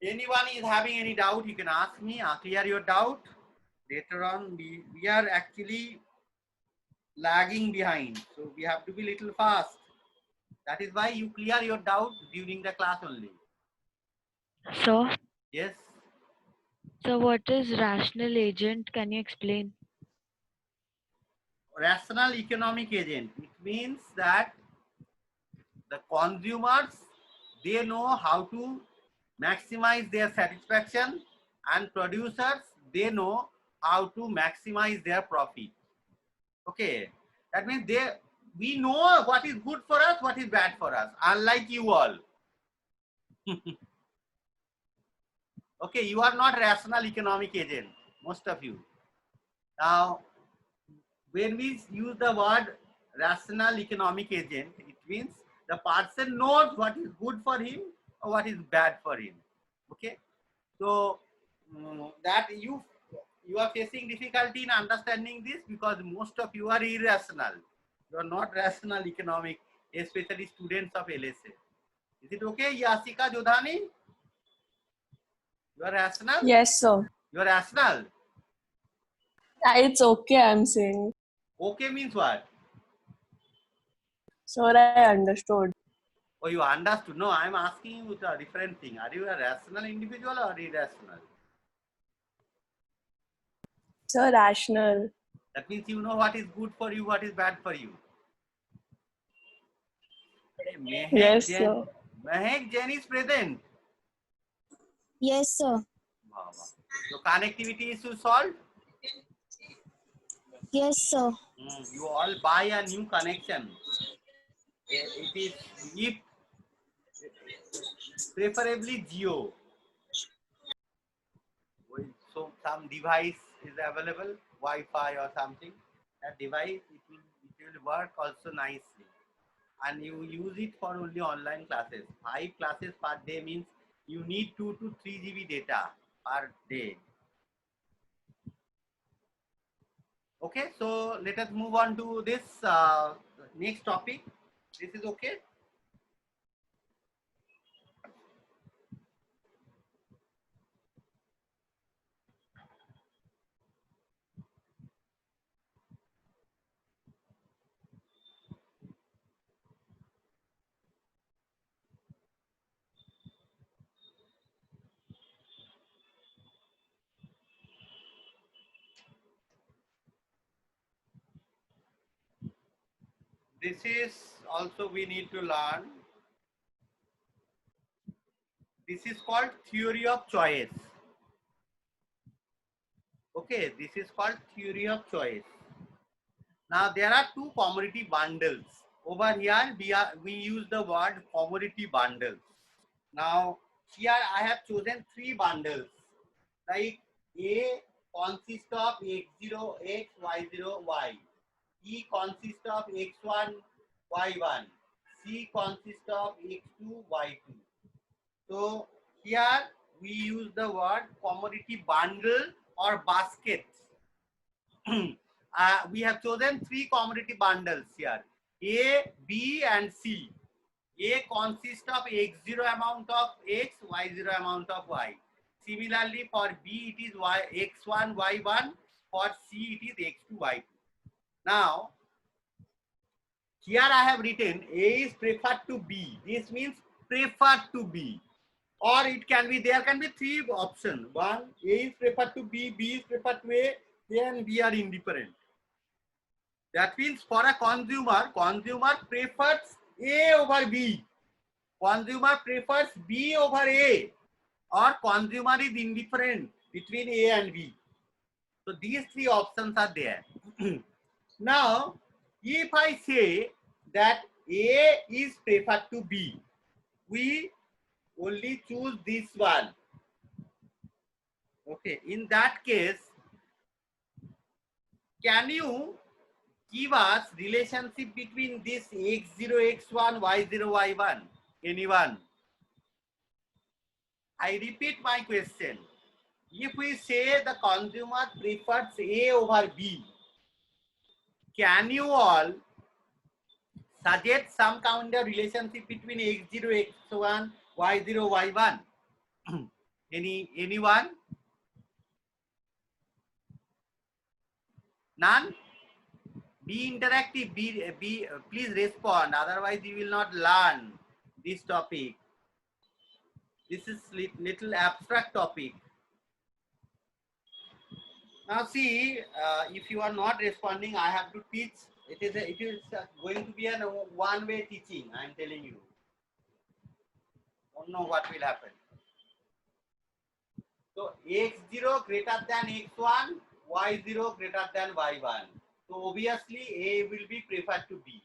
Anyone is having any doubt, you can ask me. I'll clear your doubt. Later on, we are actually lagging behind. So we have to be little fast. That is why you clear your doubt during the class only. So, Yes. so what is rational agent? Can you explain? Rational economic agent. It means that the consumers, they know how to maximize their satisfaction, and producers, they know how to maximize their profit. Okay, that means we know what is good for us, what is bad for us, unlike you all. Okay, you are not rational economic agent, most of you. Now, when we use the word rational economic agent, it means the person knows what is good for him or what is bad for him. Okay, so that you are facing difficulty in understanding this because most of you are irrational. You are not rational economic, especially students of LSA. Is it okay, Yasika Jodhani? You are rational? Yes, sir. You are rational. It's okay, I'm saying. Okay means what? Sir, I understood. Oh, you understood. No, I am asking you a different thing. Are you a rational individual or irrational? Sir, rational. That means you know what is good for you, what is bad for you. Mehak Yes, Jain. sir. Mehak Jain is present. Yes, sir. Wow, wow. So connectivity issue solved. Yes, sir. You all buy a new connection. It is if preferably Jio. So some device is available, Wi-Fi or something. That device it will work also nicely, and you use it for only online classes. 5 classes per day means you need 2 to 3 GB data per day. Okay, so let us move on to this next topic. This is okay. This is also we need to learn. This is called theory of choice. Okay, this is called theory of choice. Now there are two commodity bundles. Over here we use the word commodity bundles. Now here I have chosen 3 bundles. Like A consists of x0, x, y0, y. E consists of x1, y1. C consists of x2, y2. So here we use the word commodity bundle or basket. We have chosen 3 commodity bundles here, A, B and C. A consists of x0 amount of x, y0 amount of y. Similarly for B it is x1, y1. For C it is x2, y2. Now here I have written A is preferred to B. This means preferred to B. Or it can be, there can be 3 options. One, A is preferred to B, B is preferred to A, then B are indifferent. That means for a consumer prefers A over B. Consumer prefers B over A, or consumer is indifferent between A and B. So these 3 options are there. Now, if I say that A is preferred to B, we only choose this one. Okay, in that case, can you give us relationship between this x0, x1, y0, y1? Anyone? I repeat my question. If we say the consumer prefers A over B, can you all suggest some kind of relationship between x0, x1, y0, y1? Anyone? None? Be interactive. Please respond. Otherwise, you will not learn this topic. This is little abstract topic. Now see, if you are not responding, I have to teach. It is going to be a one-way teaching. I am telling you. Don't know what will happen. So x0 greater than x1, y0 greater than y1. So obviously A will be preferred to B.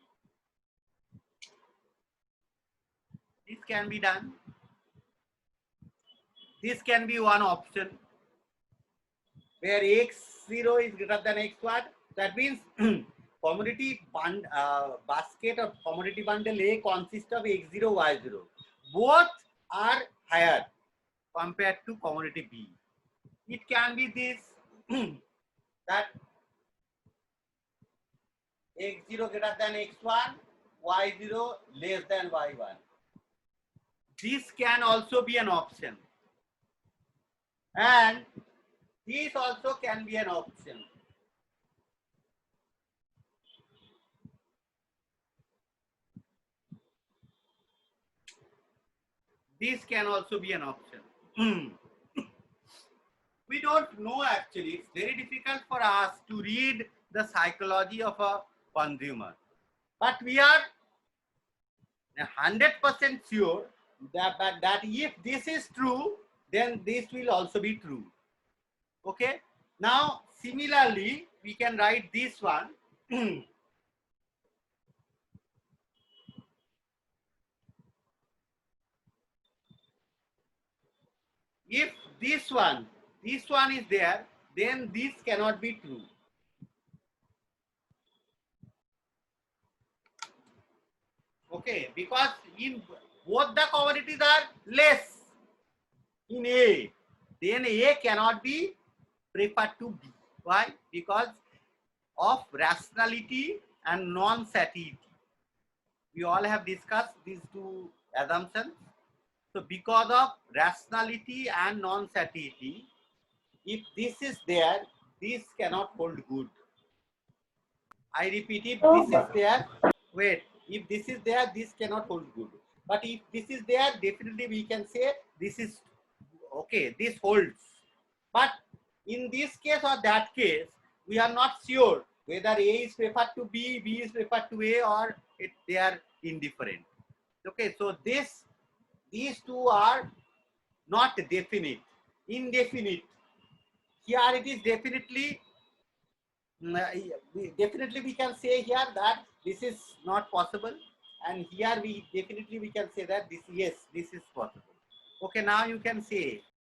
This can be done. This can be one option where x0 is greater than x1. That means commodity basket or commodity bundle A consists of x0, y0. Both are higher compared to commodity B. It can be this that x0 greater than x1, y0 less than y1. This can also be an option. And this also can be an option. This can also be an option. We don't know actually. It's very difficult for us to read the psychology of a consumer. But we are 100% sure that if this is true, then this will also be true. Okay. Now, similarly, we can write this one. If this one is there, then this cannot be true. Okay, because in both the commodities are less in A, then A cannot be preferred to B. Why? Because of rationality and non-satiety. We all have discussed these two assumptions. So because of rationality and non-satiety, if this is there, this cannot hold good. I repeat, if this is there, wait, if this is there, this cannot hold good. But if this is there, definitely we can say this is okay, this holds. But in this case or that case, we are not sure whether A is preferred to B, B is preferred to A, or they are indifferent. Okay, so these two are not definite, indefinite. Here it is definitely we can say here that this is not possible, and here we can say that this, yes, this is possible. Okay, now you can say